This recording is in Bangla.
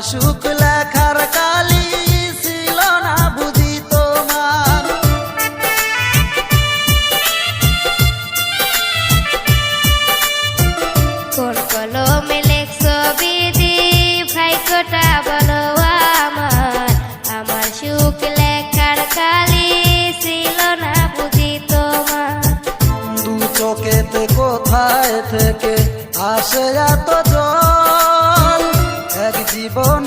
সুখ লেখার কালি ছিল না বুঝি তোমার। কোন কলমে লেখছো বিধি ভাগ্যটা বলো আমার, আমার সুখ লেখার কালি ছিল না বুঝি তোমার। দু চোখেতে কোথায় থেকে আসে এত জল, এক জীবন